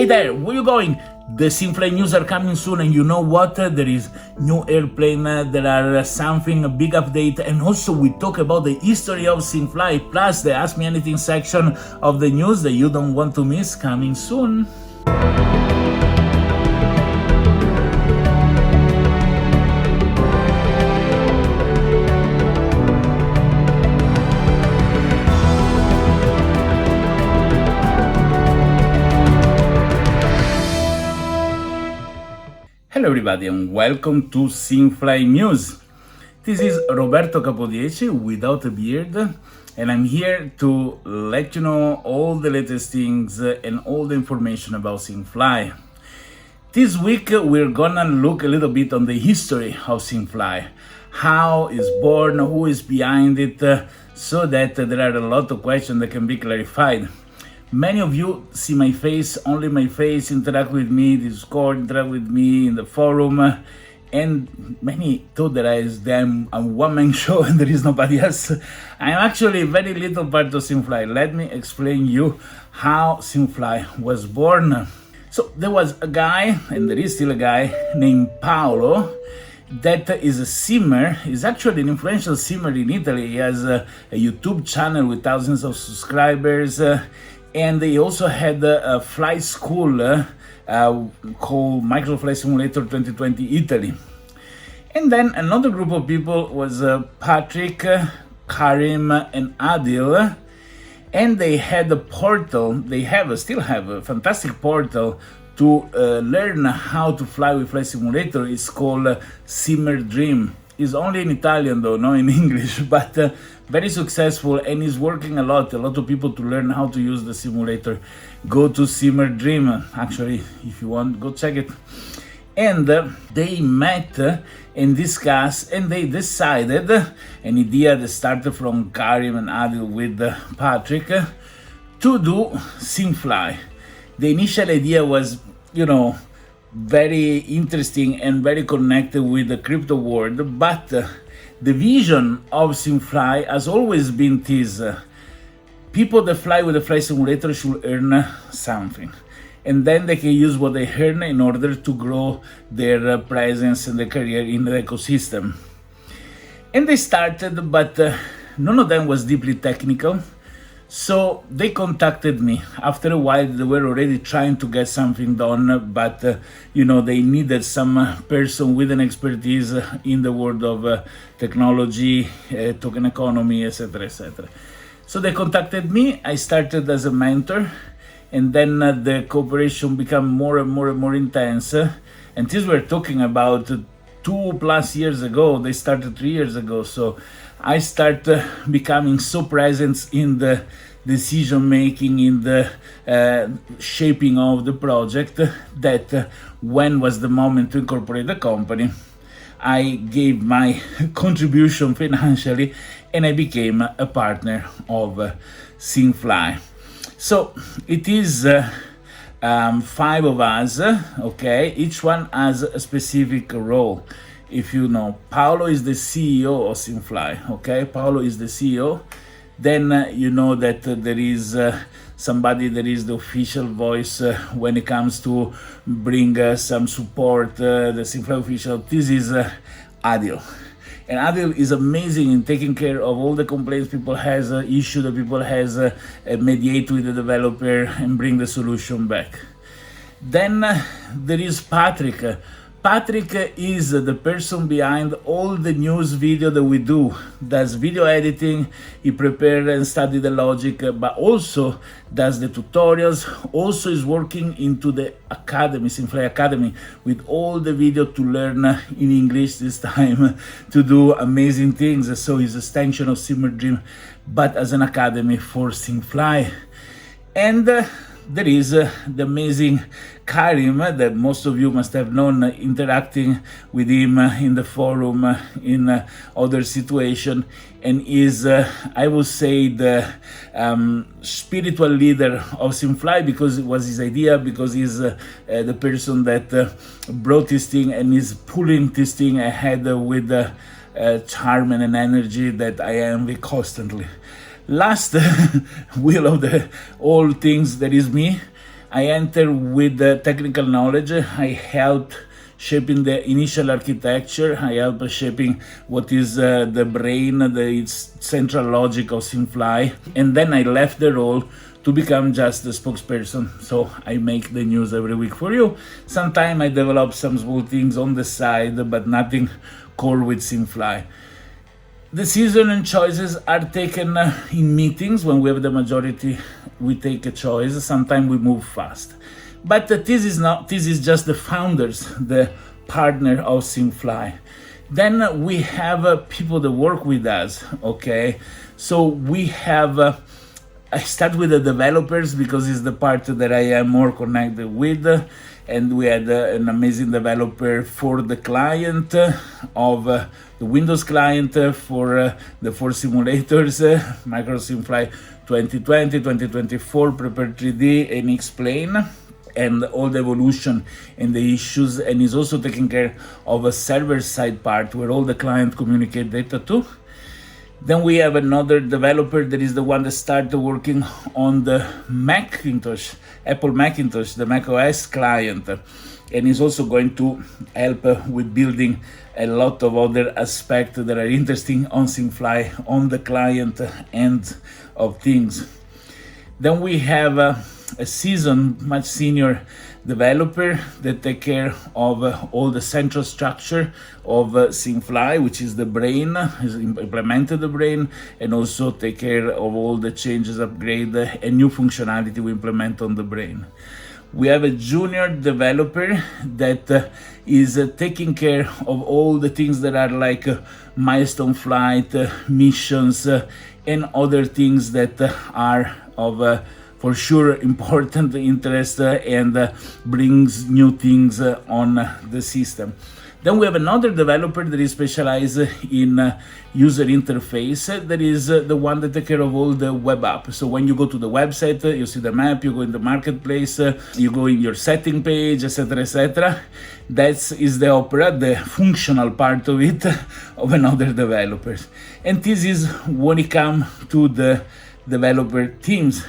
Hey there, where you going? The SimFly news are coming soon, and you know what? There is new airplane, there are something, a big update, and also we talk about the history of SimFly, plus the Ask Me Anything section of the news that you don't want to miss, coming soon. Hello everybody and welcome to SimFly News. This is Roberto Capodieci without a beard, and I'm here to let you know all the latest things and all the information about SimFly. This week we're gonna look a little bit on the history of SimFly, how it's born, who is behind it, so that there are a lot of questions that can be clarified. Many of you see my face, only my face, interact with me, Discord, interact with me in the forum, and many thought that I'm a one-man show and there is nobody else. I'm actually very little part of SimFly. Let me explain you how SimFly was born. So there was a guy, and there is still a guy, named Paolo, that is a simmer. He's actually an influential simmer in Italy. He has a YouTube channel with thousands of subscribers, and he also had a flight school called Microflight Simulator 2020 Italy. And then another group of people was Patrick, Karim, and Adil, and they had a portal. Still have a fantastic portal to learn how to fly with Flight Simulator. It's called Simmer Dream. It's only in Italian though, not in English, but very successful, and is working a lot of people to learn how to use the simulator. Go to Simmer Dream, actually, if you want, go check it. And they met and discussed, and they decided, an idea that started from Karim and Adil with Patrick, to do SimFly. The initial idea was, very interesting and very connected with the crypto world, but the vision of SimFly has always been this: people that fly with the flight simulator should earn something, and then they can use what they earn in order to grow their presence and their career in the ecosystem. And they started, but none of them was deeply technical. So they contacted me. After a while, they were already trying to get something done, but they needed some person with an expertise in the world of technology, token economy, etc., etc. So they contacted me. I started as a mentor, and then the cooperation became more and more and more intense. And this we're talking about 2+ years ago. They started 3 years ago. So I started becoming so present in the decision making, in the shaping of the project, that when was the moment to incorporate the company, I gave my contribution financially and I became a partner of SimFly. So it is 5 of us, okay? Each one has a specific role. If you know, Paolo is the CEO of SimFly, okay? Paolo is the CEO. Then you know that there is somebody that is the official voice when it comes to bring some support, the SimFly official. This is Adil. And Adil is amazing in taking care of all the complaints people has, issue that people has, mediate with the developer and bring the solution back. Then there is Patrick. Patrick is the person behind all the news video that we do. Does video editing, he prepares and studies the logic, but also does the tutorials, also is working into the academy, SimFly Academy, with all the video to learn in English this time, to do amazing things. So he's an extension of Simmer Dream, but as an academy for SimFly. And there is the amazing Karim that most of you must have known, interacting with him in the forum, in other situation, and is, I would say, the spiritual leader of SimFly, because it was his idea, because he's the person that brought this thing and is pulling this thing ahead with charm and an energy that I envy constantly. Last wheel of the all things, that is me. I enter with the technical knowledge. I helped shaping the initial architecture. I help shaping what is the brain, the central logic of SimFly. And then I left the role to become just the spokesperson. So I make the news every week for you. Sometimes I develop some small things on the side, but nothing core with SimFly. Decisions and choices are taken in meetings. When we have the majority, we take a choice. Sometimes we move fast. But this is just the founders, the partner of SimFly. Then we have people that work with us, okay? So we have, I start with the developers because it's the part that I am more connected with. And we had an amazing developer for the client of the Windows client for the 4 simulators, Micro SimFly 2020, 2024, Prepare 3D, and Explain, and all the evolution and the issues. And he's also taking care of a server-side part where all the client communicate data to. Then we have another developer that is the one that started working on the Macintosh, Apple Macintosh, the Mac OS client. And he's also going to help with building a lot of other aspects that are interesting on SimFly, on the client end of things. Then we have a seasoned, much senior developer that take care of all the central structure of SimFly, which is the brain, is implemented the brain, and also take care of all the changes, upgrade, and new functionality we implement on the brain. We have a junior developer that is taking care of all the things that are like milestone flight, missions, and other things that are of for sure important interest and brings new things on the system. Then we have another developer that is specialized in user interface, that is the one that takes care of all the web apps. So when you go to the website, you see the map, you go in the marketplace, you go in your setting page, etc., etc. That is the opera, the functional part of it, of another developer. And this is when it comes to the developer teams.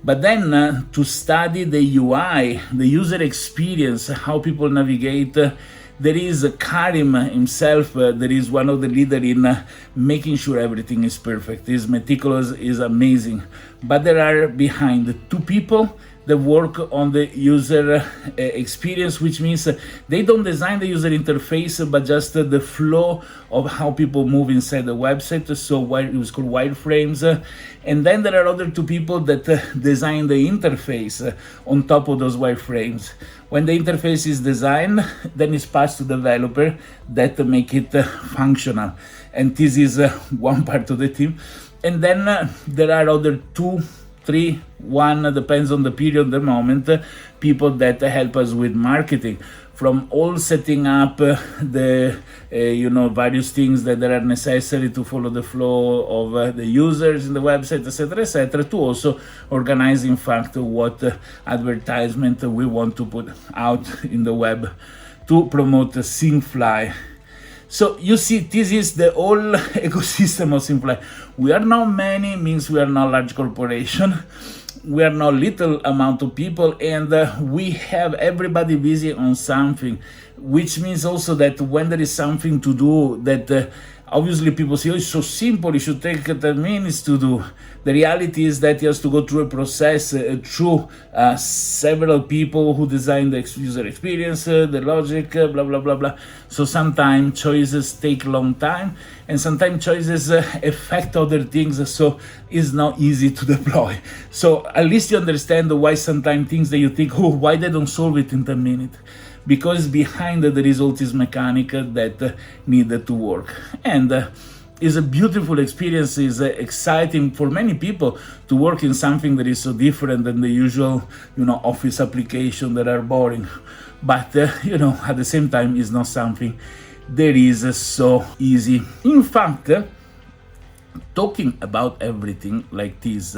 But then to study the UI, the user experience, how people navigate, there is Karim himself, that is one of the leaders in making sure everything is perfect. He's meticulous, is amazing. But there are behind 2 people that work on the user experience, which means they don't design the user interface, but just the flow of how people move inside the website. So it was called wireframes. And then there are other 2 people that design the interface on top of those wireframes. When the interface is designed, then it's passed to the developer that make it functional. And this is one part of the team. And then there are other 2, 3, 1, depends on the period, the moment, people that help us with marketing, from all setting up the various things that are necessary to follow the flow of the users in the website, etc., to also organize, in fact, what advertisement we want to put out in the web to promote SimFly. So you see, this is the whole ecosystem of SimFly. We are not many, means we are not large corporation. We are not little amount of people, and we have everybody busy on something, which means also that when there is something to do that obviously people say, oh, it's so simple, it should take 10 minutes to do. The reality is that it has to go through a process, through several people who design the user experience, the logic, blah, blah, blah, blah. So sometimes choices take a long time, and sometimes choices affect other things, so it's not easy to deploy. So at least you understand why sometimes things that you think, oh, why they don't solve it in 10 minutes? Because behind the result is mechanic that needed to work. And it's a beautiful experience, it's exciting for many people to work in something that is so different than the usual, office application that are boring. But, at the same time, it's not something that is so easy. In fact, talking about everything like this,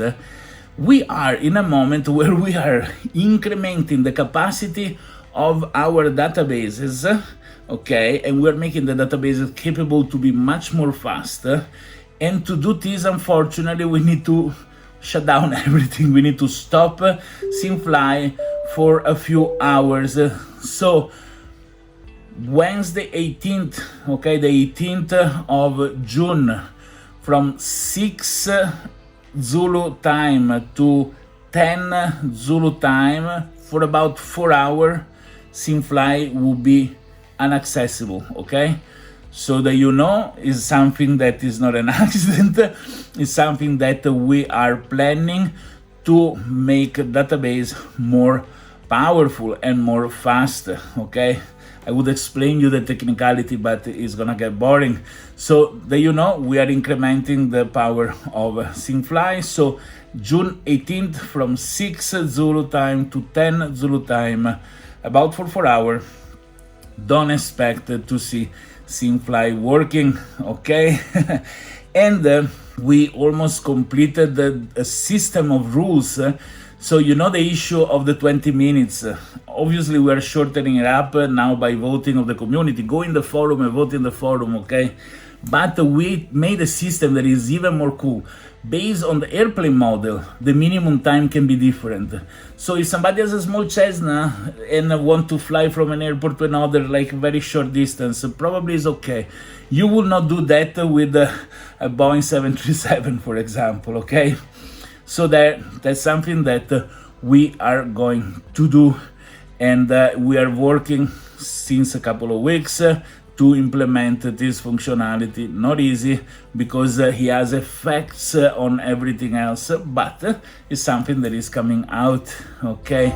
we are in a moment where we are incrementing the capacity of our databases, okay, and we're making the databases capable to be much more faster. And to do this, unfortunately, we need to shut down everything. We need to stop SimFly for a few hours. So Wednesday 18th, okay, the 18th of June, from 6 Zulu time to 10 Zulu time, for about 4 hours, SimFly will be inaccessible, okay? So that you know, is something that is not an accident, it's something that we are planning to make database more powerful and more fast, okay? I would explain you the technicality, but it's gonna get boring. So that you know, we are incrementing the power of SimFly. So June 18th from 6 Zulu time to 10 Zulu time, about for 4 hours. Don't expect to see SimFly working, okay? And we almost completed a system of rules. So you know the issue of the 20 minutes. Obviously we are shortening it up now by voting of the community. Go in the forum and vote in the forum, okay? But we made a system that is even more cool. Based on the airplane model, the minimum time can be different. So if somebody has a small Cessna and want to fly from an airport to another, like very short distance, probably is okay. You will not do that with a Boeing 737, for example, okay? So that's something that we are going to do, and we are working since a couple of weeks to implement this functionality. Not easy, because he has effects on everything else, but it's something that is coming out, okay?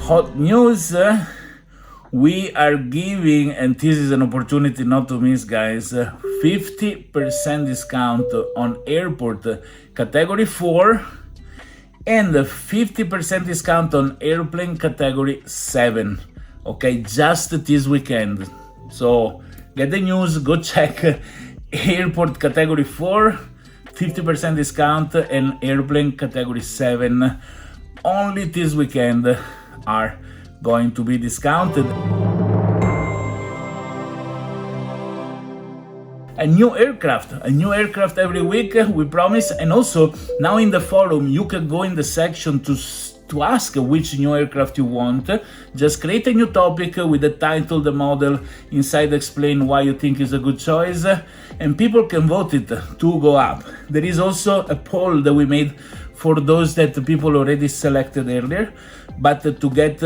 Hot news, we are giving, and this is an opportunity not to miss, guys, 50% discount on airport category 4 and 50% discount on airplane category 7, okay, just this weekend. So get the news, go check airport category 4, 50% discount, and airplane category 7 only this weekend are going to be discounted. A new aircraft every week, we promise. And also now in the forum you can go in the section to ask which new aircraft you want. Just create a new topic with the title, the model, inside explain why you think is a good choice, and people can vote it to go up. There is also a poll that we made for those that the people already selected earlier, but to get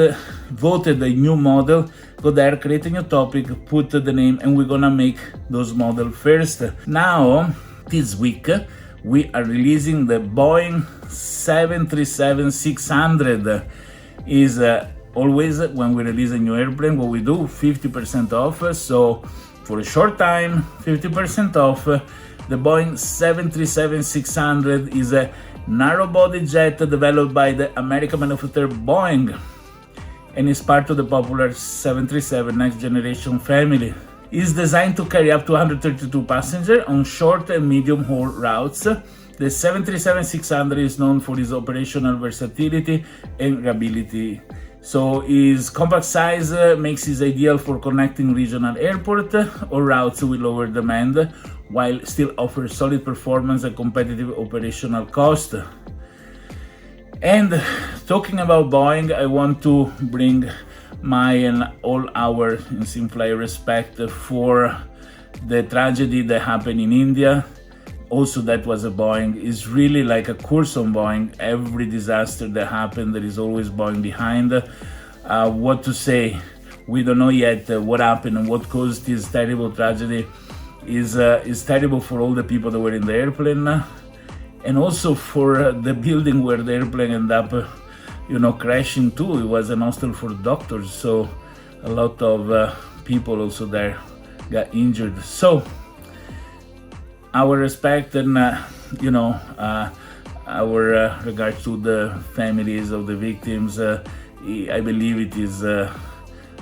voted a new model, go there, create a new topic, put the name, and we're gonna make those models first. Now, this week, we are releasing the Boeing 737-600. Is always when we release a new airplane, what we do, 50% off. So for a short time, 50% off. The Boeing 737-600 is a narrow-body jet developed by the American manufacturer Boeing, and is part of the popular 737 next generation family. It is designed to carry up to 132 passengers on short and medium haul routes. The 737-600 is known for its operational versatility and reliability. So its compact size makes it ideal for connecting regional airport or routes with lower demand, while still offers solid performance and competitive operational cost. And talking about Boeing, I want to bring my and all our SimFly respect for the tragedy that happened in India. Also, that was a Boeing. It's really like a curse on Boeing. Every disaster that happened, there is always Boeing behind. What to say? We don't know yet what happened and what caused this terrible tragedy. Is terrible for all the people that were in the airplane, and also for the building where the airplane ended up, crashing too. It was an hostel for doctors, so a lot of people also there got injured. So our respect and our regards to the families of the victims. I believe it is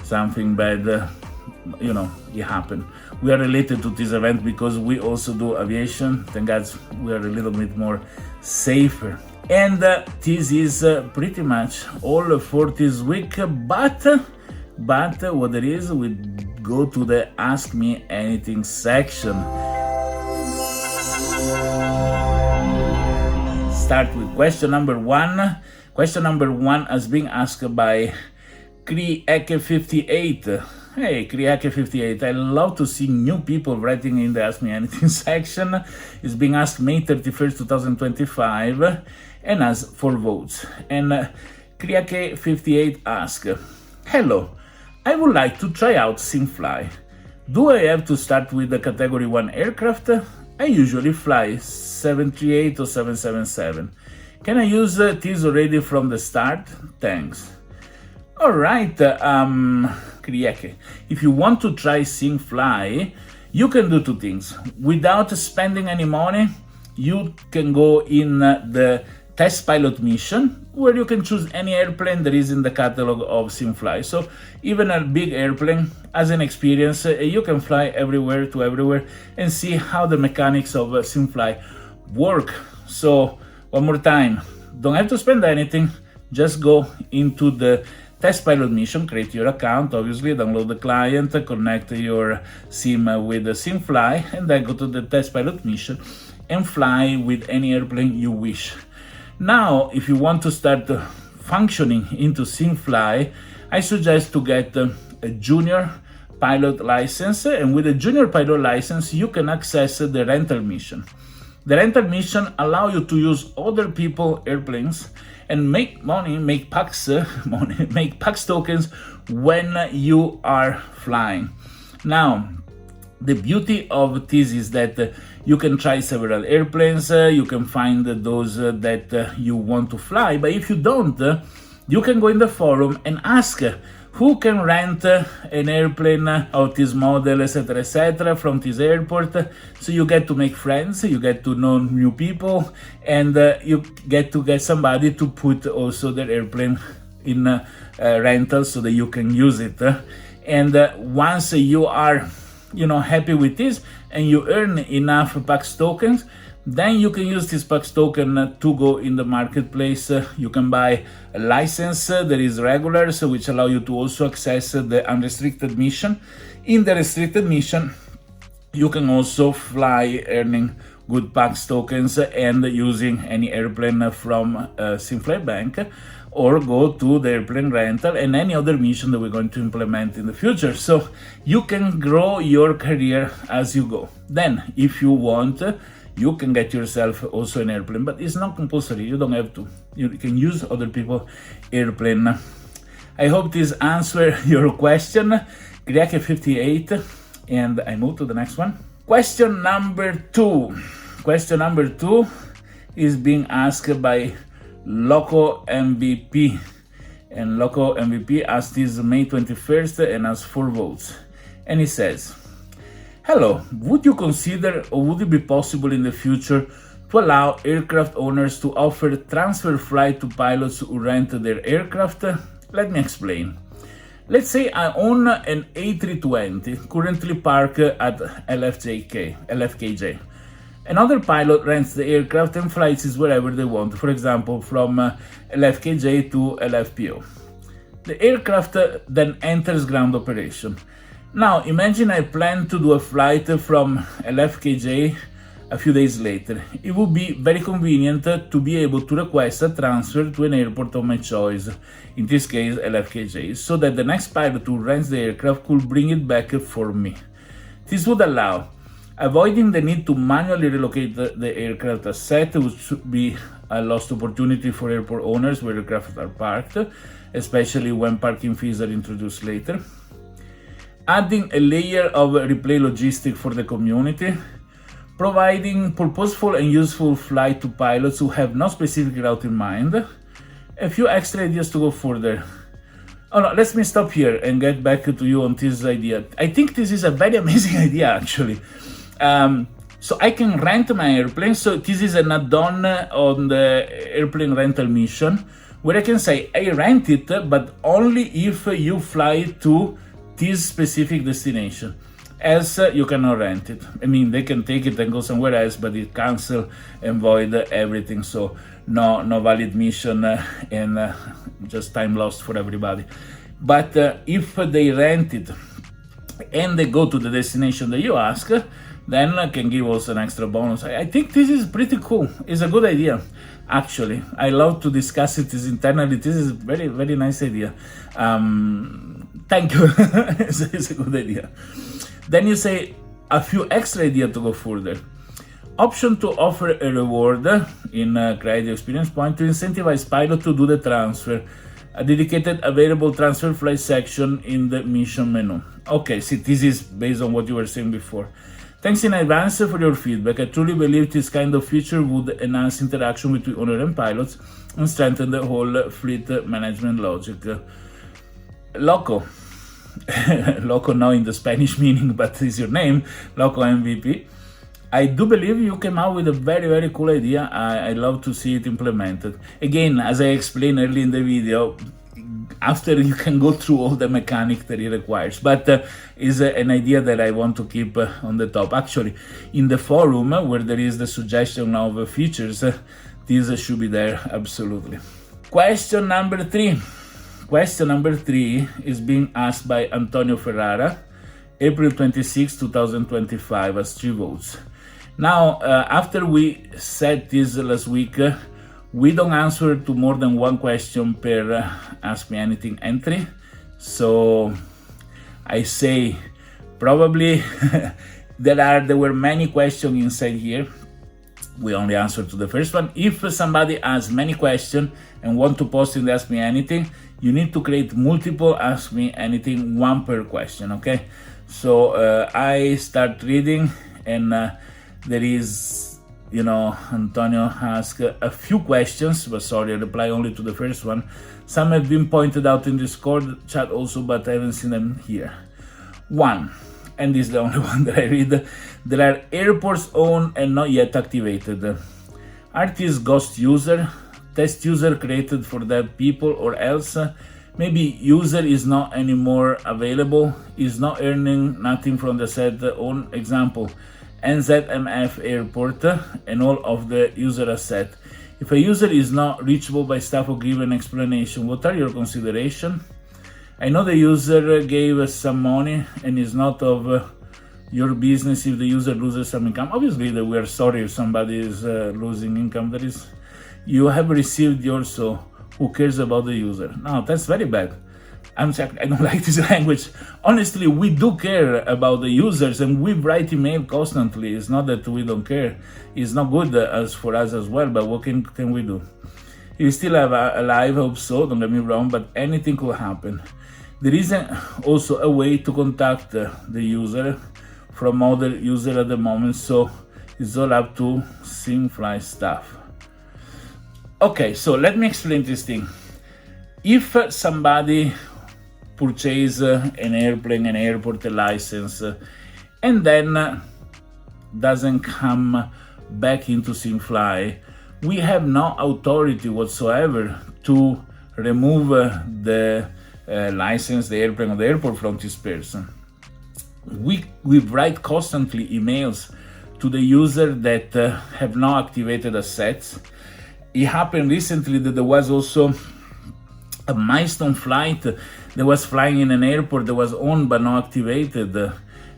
something bad. It happened. We are related to this event because we also do aviation. Thank God we are a little bit more safer. And this is pretty much all for this week. But what there is, we go to the Ask Me Anything section. start with question number one. Question number one is being asked by Krieke58. Hey, Krieke58, I love to see new people writing in the Ask Me Anything section. It's being asked May 31st, 2025, and has 4 votes. And Krieke58 asks, hello, I would like to try out SimFly. Do I have to start with the Category 1 aircraft? I usually fly 738 or 777. Can I use this already from the start? Thanks. All right, Krieke, if you want to try SimFly, you can do 2 things. Without spending any money, you can go in the test pilot mission, where you can choose any airplane that is in the catalog of SimFly. So even a big airplane, as an experience, you can fly everywhere to everywhere and see how the mechanics of SimFly work. So one more time, don't have to spend anything, just go into the test pilot mission, create your account, obviously, download the client, connect your SIM with the SimFly, and then go to the test pilot mission and fly with any airplane you wish. Now, if you want to start functioning into SimFly, I suggest to get a junior pilot license, and with a junior pilot license, you can access the rental mission. The rental mission allow you to use other people airplanes and make money, make PAX tokens when you are flying. Now, the beauty of this is that you can try several airplanes, you can find those that you want to fly, but if you don't, you can go in the forum and ask who can rent an airplane of this model, etc., from this airport. So you get to make friends, you get to know new people, and you get to get somebody to put also their airplane in rental so that you can use it. And once you are happy with this and you earn enough PAX tokens, then you can use this PAX token to go in the marketplace. You can buy a license that is regular, so which allow you to also access the unrestricted mission. In the restricted mission, you can also fly earning good PAX tokens and using any airplane from SimFly Bank, or go to the airplane rental and any other mission that we're going to implement in the future. So you can grow your career as you go. Then, if you want, you can get yourself also an airplane, but it's not compulsory. You don't have to. You can use other people's airplane. I hope this answers your question, Krieke58, and I move to the next one. Question number 2. Question number 2 is being asked by Loco MVP, and Loco MVP asked this May 21st and has 4 votes. And he says, hello, would you consider, or would it be possible in the future to allow aircraft owners to offer transfer flight to pilots who rent their aircraft? Let me explain. Let's say I own an A320 currently parked at LFKJ. Another pilot rents the aircraft and flies it wherever they want, for example, from LFKJ to LFPO. The aircraft then enters ground operation. Now, imagine I plan to do a flight from LFKJ a few days later. It would be very convenient to be able to request a transfer to an airport of my choice, in this case LFKJ, so that the next pilot who rents the aircraft could bring it back for me. This would allow avoiding the need to manually relocate the aircraft asset, which would be a lost opportunity for airport owners where aircraft are parked, especially when parking fees are introduced later. Adding a layer of replay logistics for the community, providing purposeful and useful flight to pilots who have no specific route in mind. A few extra ideas to go further. Oh no, let me stop here and get back to you on this idea. I think this is a very amazing idea, actually. So I can rent my airplane. So this is an add-on on the airplane rental mission, where I can say I rent it, but only if you fly to this specific destination. Else you cannot rent it. I mean, they can take it and go somewhere else, but it cancel and void everything. So no valid mission and just time lost for everybody. But if they rent it and they go to the destination that you ask, then can give also an extra bonus. I think this is pretty cool. It's a good idea, actually. I love to discuss it internally. This is very, very nice idea. Thank you. It's a good idea. Then you say a few extra ideas to go further. Option to offer a reward in creative experience point to incentivize pilot to do the transfer. A dedicated available transfer flight section in the mission menu. Okay, see, this is based on what you were saying before. Thanks in advance for your feedback. I truly believe this kind of feature would enhance interaction between owner and pilots and strengthen the whole fleet management logic. Loco. Loco, not in the Spanish meaning, but is your name. Loco MVP. I do believe you came out with a very, very cool idea. I love to see it implemented. Again, as I explained earlier in the video, after you can go through all the mechanics that it requires, but is an idea that I want to keep on the top. Actually, in the forum where there is the suggestion of features, this should be there, absolutely. Question number 3. Question number 3 is being asked by Antonio Ferrara, April 26, 2025, as 3 votes. Now, after we said this last week, we don't answer to more than one question per Ask Me Anything entry. So I say probably there were many questions inside here. We only answered to the first one. If somebody has many questions and want to post in the Ask Me Anything, you need to create multiple Ask Me Anything, one per question, okay? So I start reading, and there is, Antonio asked a few questions, but sorry, I reply only to the first one. Some have been pointed out in Discord chat also, but I haven't seen them here. 1, and this is the only one that I read. There are airports owned and not yet activated. RTS ghost user, test user created for that people, or else maybe user is not anymore available, is not earning nothing from the set own. Example, NZMF airport and all of the user asset. If a user is not reachable by staff or given explanation, what are your considerations? I know the user gave us some money and is not of your business if the user loses some income. Obviously, we are sorry if somebody is losing income. That is, you have received yours, so who cares about the user? No, that's very bad. I don't like this language. Honestly, we do care about the users, and we write email constantly. It's not that we don't care. It's not good as for us as well, but what can we do? You still have a live, hope so, don't get me wrong, but anything could happen. There is also a way to contact the user from other user at the moment, so it's all up to SimFly staff. Okay, so let me explain this thing. If somebody purchase an airplane, an airport, a license, and then doesn't come back into SimFly, we have no authority whatsoever to remove the license, the airplane, or the airport from this person. We write constantly emails to the user that have not activated assets. It happened recently that there was also a milestone flight that was flying in an airport that was on but not activated,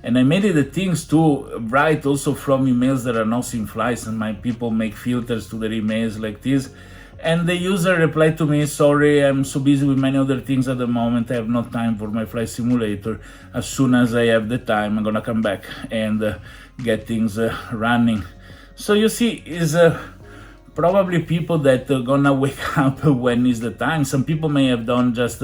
and I made it the things to write also from emails that are not SimFlies, and my people make filters to their emails like this, and the user replied to me, sorry, I'm so busy with many other things at the moment, I have no time for my flight simulator. As soon as I have the time, I'm gonna come back and get things running. So you see, is probably people that are gonna wake up when is the time. Some people may have done just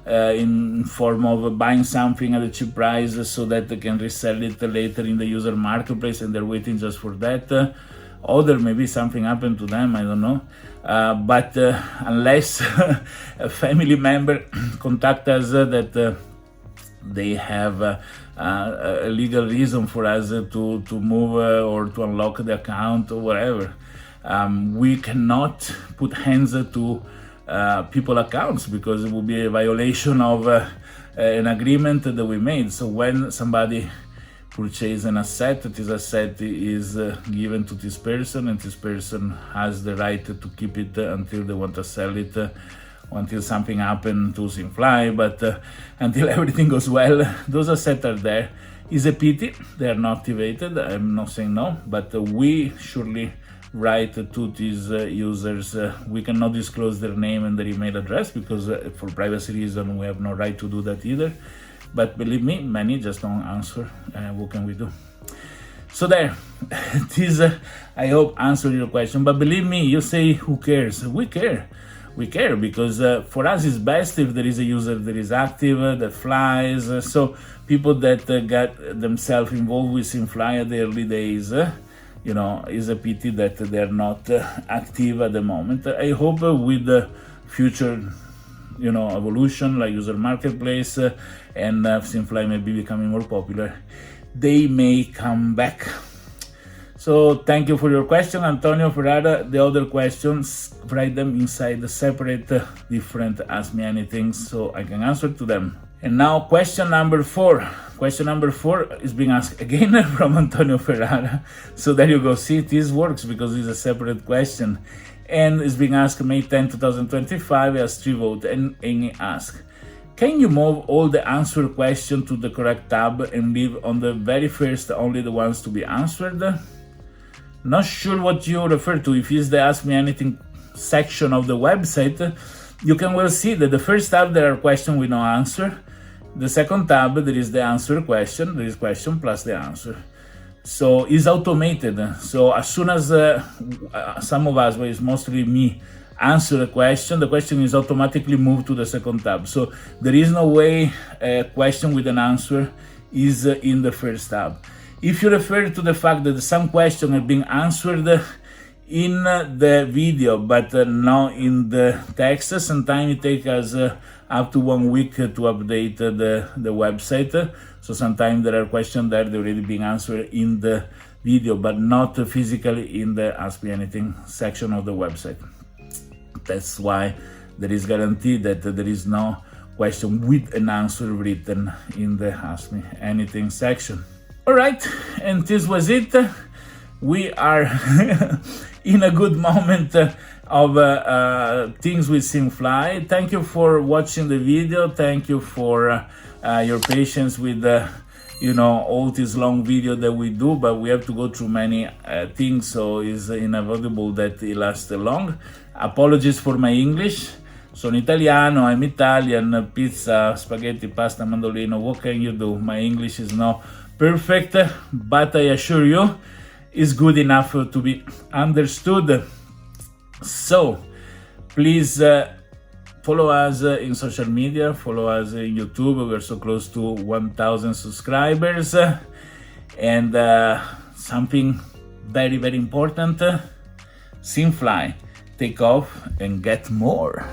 in form of buying something at a cheap price so that they can resell it later in the user marketplace, and they're waiting just for that. Other maybe something happened to them, I don't know. But unless a family member contact us that they have a legal reason for us to move or to unlock the account or whatever, we cannot put hands to people accounts, because it will be a violation of an agreement that we made. So when somebody purchases an asset, this asset is given to this person, and this person has the right to keep it until they want to sell it until something happened to SimFly, but until everything goes well, those assets are there. It's a pity they are not activated. I'm not saying no, but we surely write to these users. We cannot disclose their name and their email address because for privacy reasons we have no right to do that either. But believe me, many just don't answer. What can we do? So there, this I hope answered your question. But believe me, you say who cares? We care. We care because for us it's best if there is a user that is active, that flies. So people that got themselves involved with SimFly at the early days, it's a pity that they're not active at the moment. I hope with the future, evolution like user marketplace and SimFly may be becoming more popular, they may come back. So thank you for your question, Antonio Ferrara. The other questions, write them inside the separate, different Ask Me Anything so I can answer to them. And now question number 4. Question number 4 is being asked again from Antonio Ferrara. So there you go. See, this works because it's a separate question. And it's being asked May 10, 2025 as 3 vote. And Amy asked, can you move all the answer question to the correct tab and leave on the very first only the ones to be answered? Not sure what you refer to. If it's the Ask Me Anything section of the website, you can well see that the first tab there are questions with no answer. The second tab there is the answer question. There is question plus the answer. So it's automated. So as soon as some of us, but it's mostly me, answer a question, the question is automatically moved to the second tab. So there is no way a question with an answer is in the first tab. If you refer to the fact that some questions are being answered in the video but not in the text, sometimes it takes us up to 1 week to update the website. So sometimes there are questions that they're already being answered in the video but not physically in the Ask Me Anything section of the website. That's why there is guarantee that there is no question with an answer written in the Ask Me Anything section. All right, and this was it. We are in a good moment of things with SimFly. Thank you for watching the video. Thank you for your patience with all this long video that we do, but we have to go through many things, so it's inevitable that it lasts long. Apologies for my English. Sono italiano, I'm Italian, pizza, spaghetti, pasta, mandolino. What can you do? My English is not perfect, but I assure you, it's good enough to be understood. So, please follow us in social media, follow us in YouTube. We're so close to 1,000 subscribers. And something very, very important, SimFly, take off and get more.